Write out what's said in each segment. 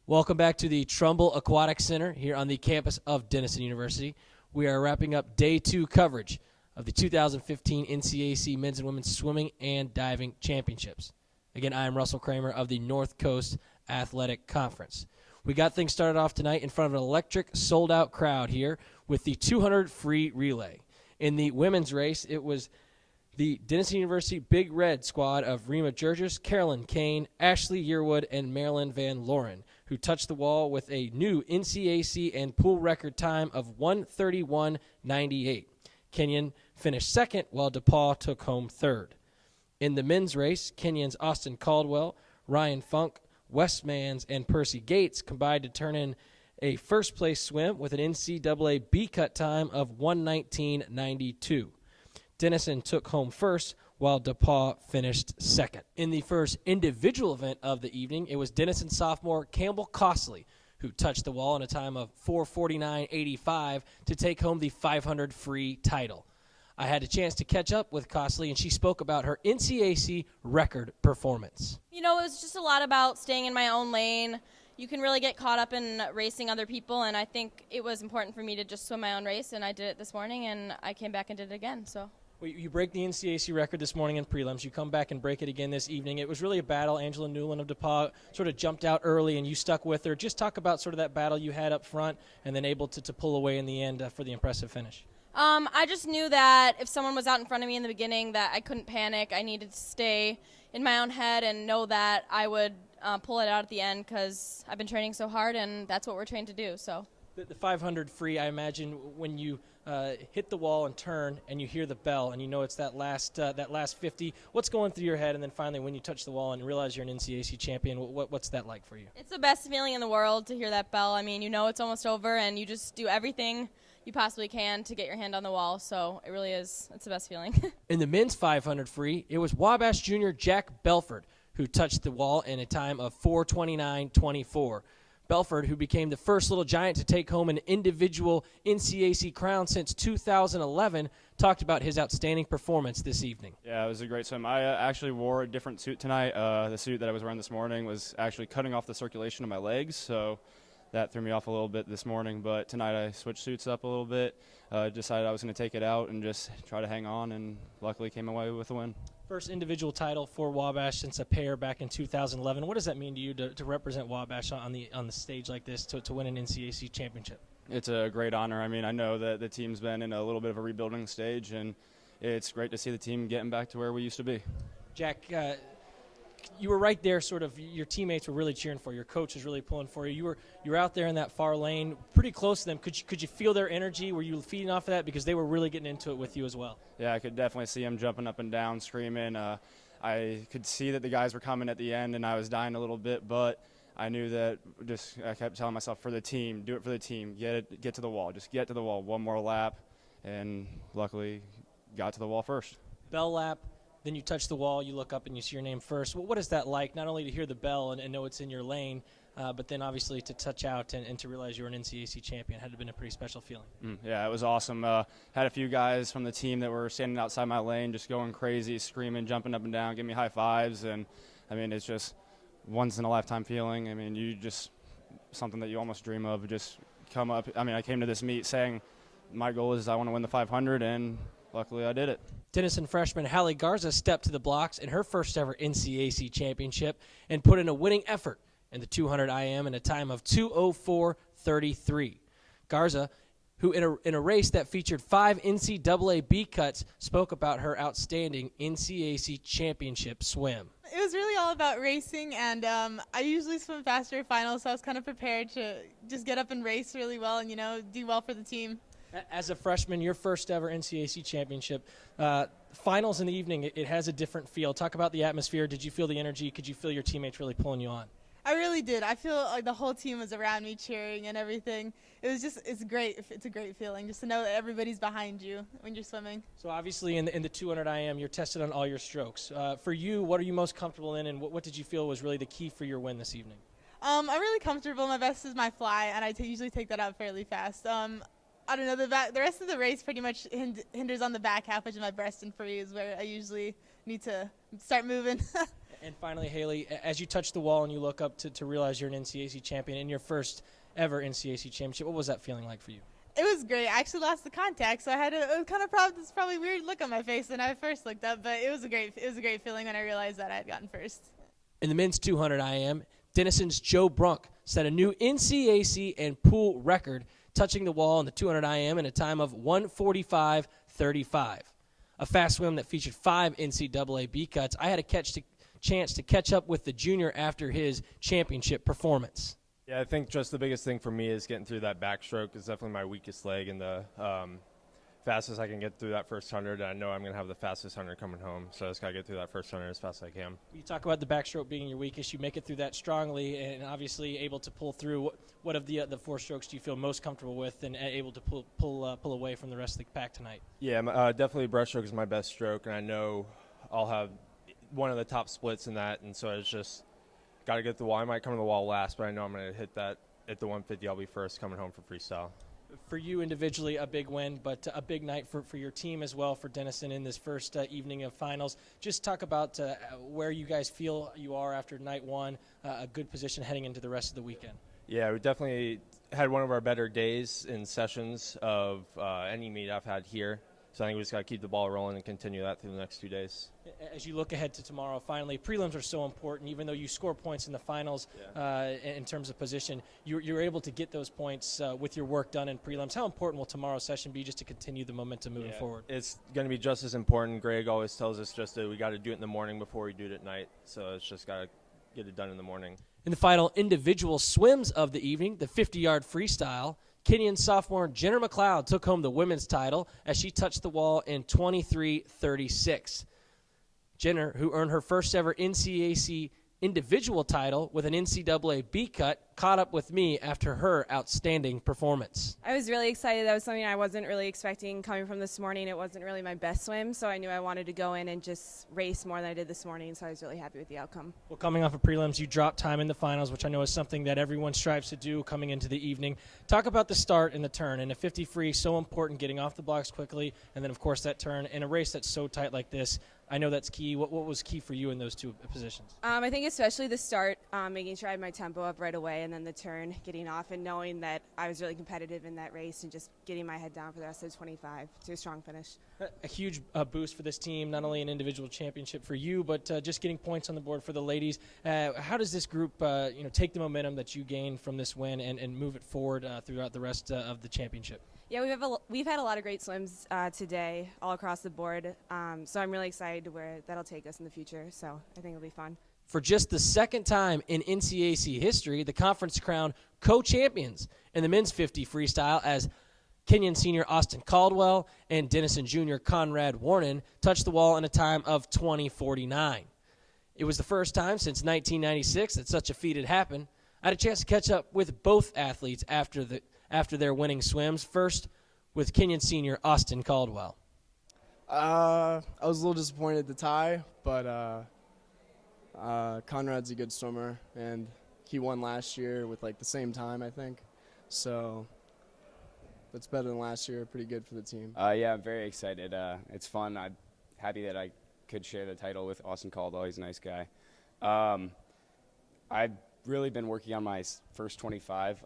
Welcome back to the Trumbull Aquatic Center here on the campus of Denison University. We are wrapping up Day 2 coverage of the 2015 NCAC Men's and Women's Swimming and Diving Championships. Again, I am Russell Kramer of the North Coast Athletic Conference. We got things started off tonight in front of an electric, sold-out crowd here with the 200 free relay. In the women's race, it was the Denison University Big Red squad of Rima Jurgis, Carolyn Kane, Ashley Yearwood, and Marilyn Van Loren, who touched the wall with a new NCAC and pool record time of 1:31.98. Kenyon finished second, while DePaul took home third. In the men's race, Kenyon's Austin Caldwell, Ryan Funk, Wes Mans, and Percy Gates combined to turn in a first-place swim with an NCAA B-cut time of 1:19.92. Denison took home first, while DePaul finished second. In the first individual event of the evening, it was Denison sophomore Campbell Costley who touched the wall in a time of 4:49.85 to take home the 500 free title. I had a chance to catch up with Costley, and she spoke about her NCAC record performance. You know, it was just a lot about staying in my own lane. You can really get caught up in racing other people, and I think it was important for me to just swim my own race, and I did it this morning, and I came back and did it again. So. Well, you break the NCAC record this morning in prelims. You come back and break it again this evening. It was really a battle. Angela Newland of DePaul sort of jumped out early, and you stuck with her. Just talk about sort of that battle you had up front and then able to pull away in the end for the impressive finish. I just knew that if someone was out in front of me in the beginning that I couldn't panic. I needed to stay in my own head and know that I would pull it out at the end because I've been training so hard, and that's what we're trained to do. So. The 500 free, I imagine, when you hit the wall and turn and you hear the bell and you know it's that last 50, what's going through your head? And then finally when you touch the wall and realize you're an NCAC champion, what's that like for you? It's the best feeling in the world to hear that bell. I mean, you know it's almost over, and you just do everything you possibly can to get your hand on the wall. So it really is. It's the best feeling. In the men's 500 free, it was Wabash Jr. Jack Belford who touched the wall in a time of 4:29.24. Belford, who became the first little giant to take home an individual NCAC crown since 2011, talked about his outstanding performance this evening. Yeah, it was a great swim. I actually wore a different suit tonight. The suit that I was wearing this morning was actually cutting off the circulation of my legs, so that threw me off a little bit this morning. But tonight I switched suits up a little bit, decided I was going to take it out and just try to hang on, and luckily came away with a win. First individual title for Wabash since a pair back in 2011. What does that mean to you to represent Wabash on the stage like this, to win an NCAC championship? It's a great honor. I mean, I know that the team's been in a little bit of a rebuilding stage, and it's great to see the team getting back to where we used to be. Jack, you were right there, sort of. Your teammates were really cheering for you. Your coach was really pulling for you. You were out there in that far lane, pretty close to them. Could you feel their energy? Were you feeding off of that because they were really getting into it with you as well? Yeah, I could definitely see them jumping up and down, screaming. I could see that the guys were coming at the end, and I was dying a little bit, but I knew that I kept telling myself, for the team, do it for the team, get to the wall, just get to the wall, one more lap, and luckily got to the wall first. Bell lap. Then you touch the wall, you look up, and you see your name first. What is that like, not only to hear the bell and know it's in your lane, but then obviously to touch out and to realize you're an NCAC champion? Had to have been a pretty special feeling. Yeah, it was awesome. Had a few guys from the team that were standing outside my lane just going crazy, screaming, jumping up and down, giving me high fives. And, I mean, it's just once-in-a-lifetime feeling. I mean, you just something that you almost dream of, just come up. I mean, I came to this meet saying my goal is I want to win the 500, and luckily I did it. Denison freshman Hallie Garza stepped to the blocks in her first ever NCAC championship and put in a winning effort in the 200 IM in a time of 2:04.33. Garza, who in a race that featured 5 NCAA B cuts, spoke about her outstanding NCAC championship swim. It was really all about racing, and I usually swim faster at finals, so I was kind of prepared to just get up and race really well and, do well for the team. As a freshman, your first ever NCAC championship, finals in the evening, it has a different feel. Talk about the atmosphere. Did you feel the energy? Could you feel your teammates really pulling you on? I really did. I feel like the whole team was around me cheering and everything. It's great. It's a great feeling just to know that everybody's behind you when you're swimming. So obviously in the 200 IM, you're tested on all your strokes. For you, what are you most comfortable in, and what did you feel was really the key for your win this evening? I'm really comfortable. My best is my fly, and I usually take that out fairly fast. I don't know, the rest of the race pretty much hinders on the back half, which is my breast and free is where I usually need to start moving. And finally, Haley, as you touch the wall and you look up to realize you're an NCAC champion in your first ever NCAC championship, what was that feeling like for you? It was great. I actually lost the contact, so it was kind of this probably weird look on my face when I first looked up, but it was a great feeling when I realized that I had gotten first. In the men's 200 IM, Denison's Joe Brunk set a new NCAC and pool record, touching the wall in the 200 IM in a time of 1:45.35. A fast swim that featured 5 NCAA B cuts. I had a chance to catch up with the junior after his championship performance. Yeah, I think just the biggest thing for me is getting through that backstroke. Is definitely my weakest leg, and the fastest I can get through that first 100. I know I'm going to have the fastest 100 coming home, so I just got to get through that first 100 as fast as I can. You talk about the backstroke being your weakest. You make it through that strongly and obviously able to pull through. What of the 4 strokes do you feel most comfortable with and able to pull away from the rest of the pack tonight? Yeah, definitely breaststroke is my best stroke, and I know I'll have one of the top splits in that, and so it's just got to get the wall. I might come to the wall last, but I know I'm going to hit that at the 150. I'll be first coming home for freestyle. For you individually, a big win, but a big night for your team as well, for Denison in this first evening of finals. Just talk about where you guys feel you are after night one, a good position heading into the rest of the weekend. Yeah, we definitely had one of our better days in sessions of any meet I've had here. So I think we just got to keep the ball rolling and continue that through the next 2 days. As you look ahead to tomorrow, finally, prelims are so important. Even though you score points in the finals in terms of position, you're able to get those points with your work done in prelims. How important will tomorrow's session be just to continue the momentum moving forward? It's going to be just as important. Greg always tells us just that we got to do it in the morning before we do it at night. So it's just got to get it done in the morning. In the final individual swims of the evening, the 50-yard freestyle, Kenyan sophomore Jenner McLeod took home the women's title as she touched the wall in 23:36. Jenner, who earned her first ever NCAC individual title with an NCAA B cut, caught up with me after her outstanding performance. I was really excited. That was something I wasn't really expecting coming from this morning. It wasn't really my best swim, so I knew I wanted to go in and just race more than I did this morning, so I was really happy with the outcome. Well, coming off of prelims, you dropped time in the finals, which I know is something that everyone strives to do coming into the evening. Talk about the start and the turn. In a 50 free, so important, getting off the blocks quickly, and then, of course, that turn. In a race that's so tight like this, I know that's key. What was key for you in those 2 positions? I think especially the start, making sure I had my tempo up right away, and then the turn, getting off, and knowing that I was really competitive in that race and just getting my head down for the rest of the 25 to a strong finish. A huge boost for this team, not only an individual championship for you, but just getting points on the board for the ladies. How does this group take the momentum that you gained from this win and move it forward throughout the rest of the championship? Yeah, we've had a lot of great swims today all across the board, so I'm really excited to where that'll take us in the future, so I think it'll be fun. For just the second time in NCAC history, the conference crowned co-champions in the men's 50 freestyle as Kenyan senior Austin Caldwell and Denison junior Conrad Warren touched the wall in a time of 20:49. It was the first time since 1996 that such a feat had happened. I had a chance to catch up with both athletes after their winning swims. First, with Kenyan senior Austin Caldwell. I was a little disappointed at the tie, but Conrad's a good swimmer, and he won last year with the same time, I think. So that's better than last year. Pretty good for the team. Yeah, I'm very excited. It's fun. I'm happy that I could share the title with Austin Caldwell. He's a nice guy. I've really been working on my first 25.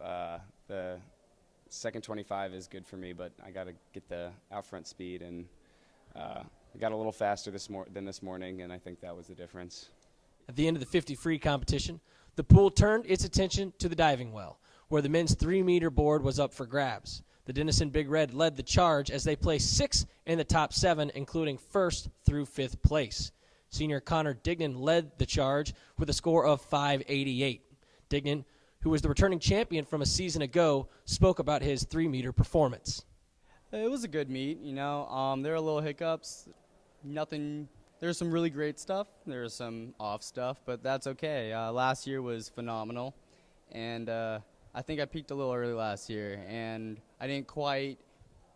The second 25 is good for me, but I got to get the out front speed, and I got a little faster than this morning, and I think that was the difference. At the end of the 50 free competition, the pool turned its attention to the diving well, where the men's 3-meter board was up for grabs. The Denison Big Red led the charge as they placed 6th in the top 7, including 1st through 5th place. Senior Connor Dignan led the charge with a score of 588. Dignan, who was the returning champion from a season ago, spoke about his 3-meter performance. It was a good meet, there were little hiccups, nothing. There's some really great stuff, there's some off stuff, but that's okay. Last year was phenomenal, and I think I peaked a little early last year, and I didn't quite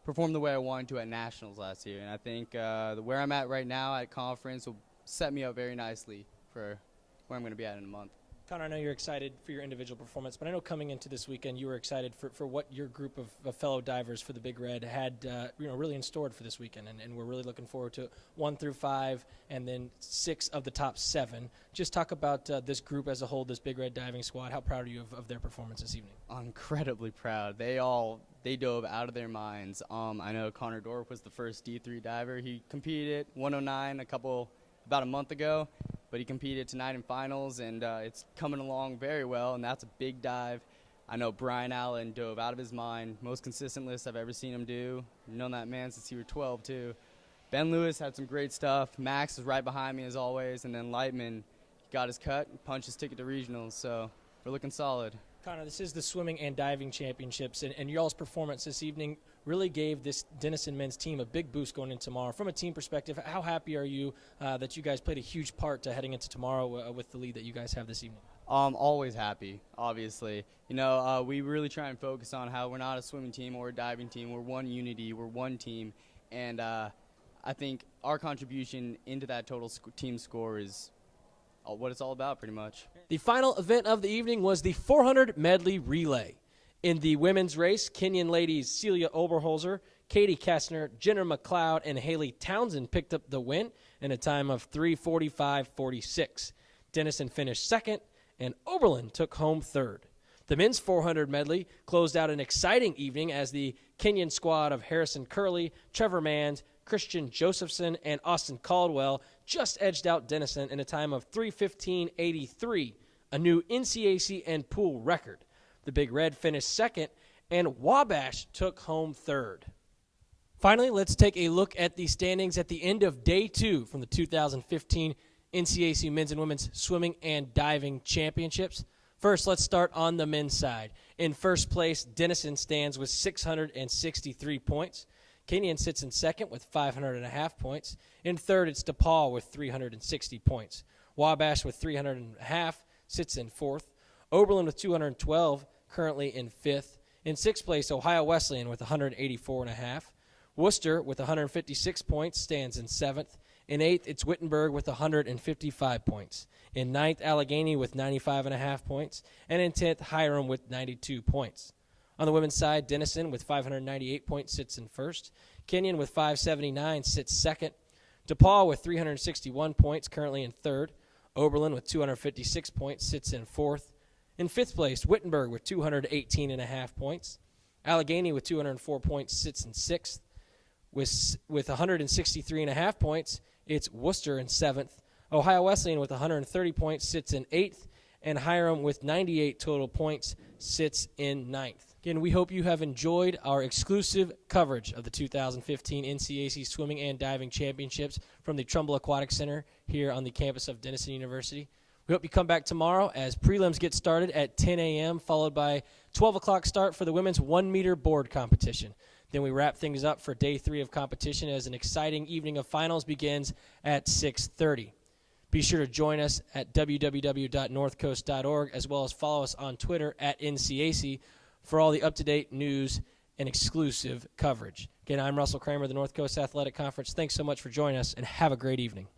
perform the way I wanted to at Nationals last year, and I think where I'm at right now at conference will set me up very nicely for where I'm going to be at in a month. Connor, I know you're excited for your individual performance, but I know coming into this weekend you were excited for what your group of fellow divers for the Big Red had really in store for this weekend, and we're really looking forward to 1 through 5 and then 6 of the top 7. Just talk about this group as a whole, this Big Red diving squad. How proud are you of their performance this evening? I'm incredibly proud. They dove out of their minds. I know Connor Dorff was the first D3 diver. He competed at 109 about a month ago, but he competed tonight in finals, and it's coming along very well, and that's a big dive. I know Brian Allen dove out of his mind, most consistent list I've ever seen him do. I've known that man since he was 12, too. Ben Lewis had some great stuff. Max is right behind me, as always, and then Lightman got his cut and punched his ticket to regionals, so we're looking solid. Connor, this is the swimming and diving championships, and y'all's performance this evening really gave this Denison men's team a big boost going into tomorrow. From a team perspective, how happy are you that you guys played a huge part to heading into tomorrow with the lead that you guys have this evening? Always happy, obviously. You know, we really try and focus on how we're not a swimming team or a diving team. We're one unity. We're one team. And I think our contribution into that total team score is what it's all about, pretty much. The final event of the evening was the 400 medley relay. In the women's race, Kenyan ladies Celia Oberholzer, Katie Kessner, Jenner McLeod, and Haley Townsend picked up the win in a time of 3:45.46. Denison finished second, and Oberlin took home third. The men's 400 medley closed out an exciting evening as the Kenyan squad of Harrison Curley, Trevor Manns, Christian Josephson, and Austin Caldwell just edged out Denison in a time of 3:15.83, a new NCAC and pool record. The Big Red finished second, and Wabash took home third. Finally, let's take a look at the standings at the end of Day 2 from the 2015 NCAC Men's and Women's Swimming and Diving Championships. First, let's start on the men's side. In first place, Denison stands with 663 points. Kenyon sits in second with 500.5 points. In third, it's DePaul with 360 points. Wabash with 300.5 sits in fourth. Oberlin with 212, currently in fifth. In sixth place, Ohio Wesleyan with 184.5. Worcester with 156 points stands in seventh. In eighth, it's Wittenberg with 155 points. In ninth, Allegheny with 95.5 points. And in 10th, Hiram with 92 points. On the women's side, Denison with 598 points sits in first. Kenyon with 579 sits second. DePaul with 361 points, currently in third. Oberlin with 256 points sits in fourth. In fifth place, Wittenberg with 218.5 points. Allegheny with 204 points sits in sixth. With 163.5 points, it's Worcester in seventh. Ohio Wesleyan with 130 points sits in eighth. And Hiram with 98 total points sits in ninth. Again, we hope you have enjoyed our exclusive coverage of the 2015 NCAC Swimming and Diving Championships from the Trumbull Aquatic Center here on the campus of Denison University. We hope you come back tomorrow as prelims get started at 10 a.m., followed by 12 o'clock start for the women's 1-meter board competition. Then we wrap things up for Day 3 of competition as an exciting evening of finals begins at 6:30. Be sure to join us at www.northcoast.org, as well as follow us on Twitter at NCAC for all the up-to-date news and exclusive coverage. Again, I'm Russell Kramer of the North Coast Athletic Conference. Thanks so much for joining us, and have a great evening.